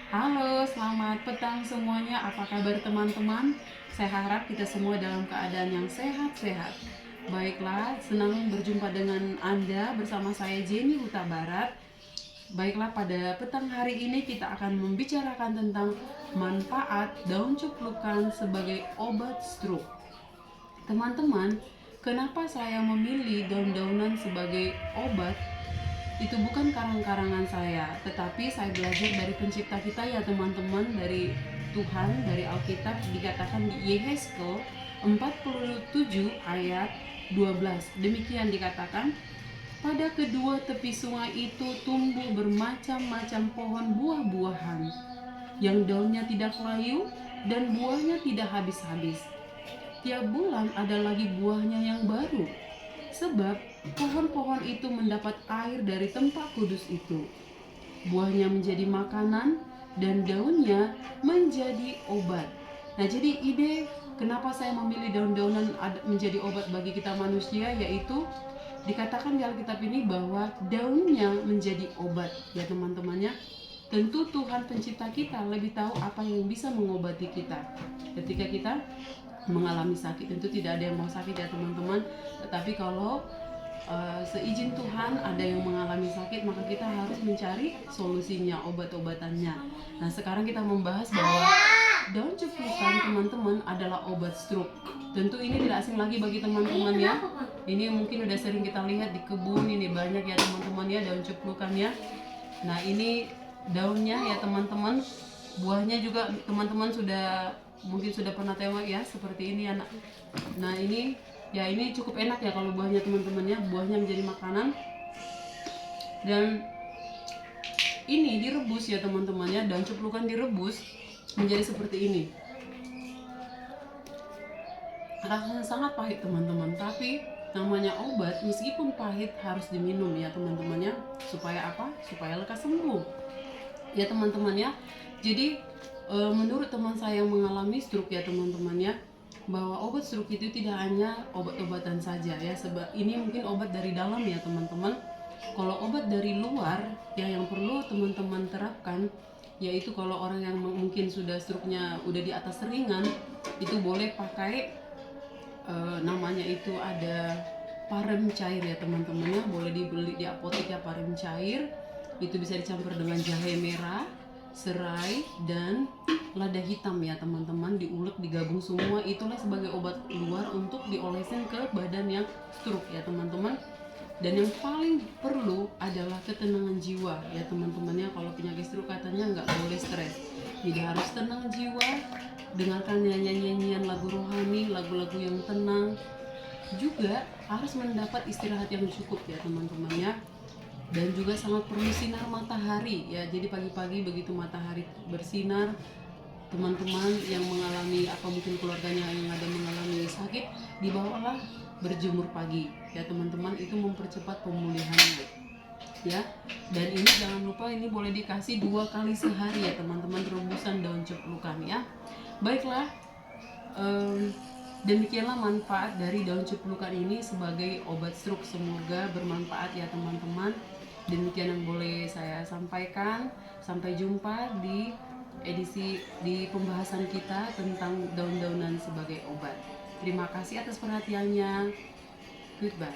Halo, selamat petang semuanya. Apa kabar teman-teman? Saya harap kita semua dalam keadaan yang sehat-sehat. Baiklah, senang berjumpa dengan Anda bersama saya Jenny Huta Barat. Baiklah, pada petang hari ini kita akan membicarakan tentang manfaat daun cuplukan sebagai obat stroke. Teman-teman, kenapa saya memilih daun-daunan sebagai obat? Itu bukan karang-karangan saya, tetapi saya belajar dari pencipta kita ya teman-teman, dari Tuhan, dari Alkitab. Dikatakan di Yehezkel 47 ayat 12. Demikian dikatakan, pada kedua tepi sungai itu tumbuh bermacam-macam pohon buah-buahan, yang daunnya tidak layu dan buahnya tidak habis-habis. Tiap bulan ada lagi buahnya yang baru, sebab pohon-pohon itu mendapat air dari tempat kudus itu. Buahnya menjadi makanan dan daunnya menjadi obat. Nah, jadi ide kenapa saya memilih daun-daunan menjadi obat bagi kita manusia, yaitu dikatakan di Alkitab ini bahwa daunnya menjadi obat ya teman-temannya. Tentu Tuhan pencipta kita lebih tahu apa yang bisa mengobati kita. Ketika kita mengalami sakit, tentu tidak ada yang mau sakit ya teman-teman, tetapi kalau seizin Tuhan ada yang mengalami sakit, maka kita harus mencari solusinya, obat-obatannya. Nah, sekarang kita membahas bahwa daun cuplukan teman-teman adalah obat stroke. Tentu ini tidak asing lagi bagi teman-teman ya. Ini mungkin udah sering kita lihat di kebun, ini banyak ya teman-teman ya daun cuplukan ya. Nah, ini daunnya ya teman-teman. Buahnya juga teman-teman mungkin sudah pernah tengok ya, seperti ini anak. Nah, ini ya, ini cukup enak ya kalau buahnya teman-teman ya. Buahnya menjadi makanan dan ini direbus ya teman-teman ya. Daun cuplukan direbus menjadi seperti ini. Rasanya sangat pahit teman-teman, tapi namanya obat, meskipun pahit harus diminum ya teman-teman ya. Supaya apa? Supaya lekas sembuh ya teman-teman ya. Jadi menurut teman saya yang mengalami stroke ya teman-teman ya, bahwa obat stroke itu tidak hanya obat-obatan saja ya, sebab ini mungkin obat dari dalam ya teman-teman. Kalau obat dari luar ya, yang perlu teman-teman terapkan, yaitu kalau orang yang mungkin sudah stroke-nya udah di atas ringan, itu boleh pakai namanya itu ada parem cair ya teman-teman ya. Boleh dibeli di apotek ya, parem cair. Itu bisa dicampur dengan jahe merah, serai, dan lada hitam ya teman-teman. Diulek, digabung semua, itulah sebagai obat luar untuk diolesin ke badan yang stroke ya teman-teman. Dan yang paling perlu adalah ketenangan jiwa ya teman-teman ya. Kalau penyakit stroke katanya nggak boleh stres, jadi harus tenang jiwa. Dengarkan nyanyian-nyanyian lagu rohani, lagu-lagu yang tenang. Juga harus mendapat istirahat yang cukup ya teman-teman ya. Dan juga sangat perlu sinar matahari ya. Jadi pagi-pagi begitu matahari bersinar, teman-teman yang mengalami atau mungkin keluarganya yang ada mengalami sakit, dibawalah berjemur pagi ya teman-teman. Itu mempercepat pemulihannya ya. Dan ini jangan lupa, ini boleh dikasih 2 kali sehari ya teman-teman, rebusan daun cuplukan ya. Baiklah, demikianlah manfaat dari daun cuplukan ini sebagai obat stroke. Semoga bermanfaat ya teman-teman. Demikian yang boleh saya sampaikan. Sampai jumpa di pembahasan kita tentang daun-daunan sebagai obat. Terima kasih atas perhatiannya. Goodbye.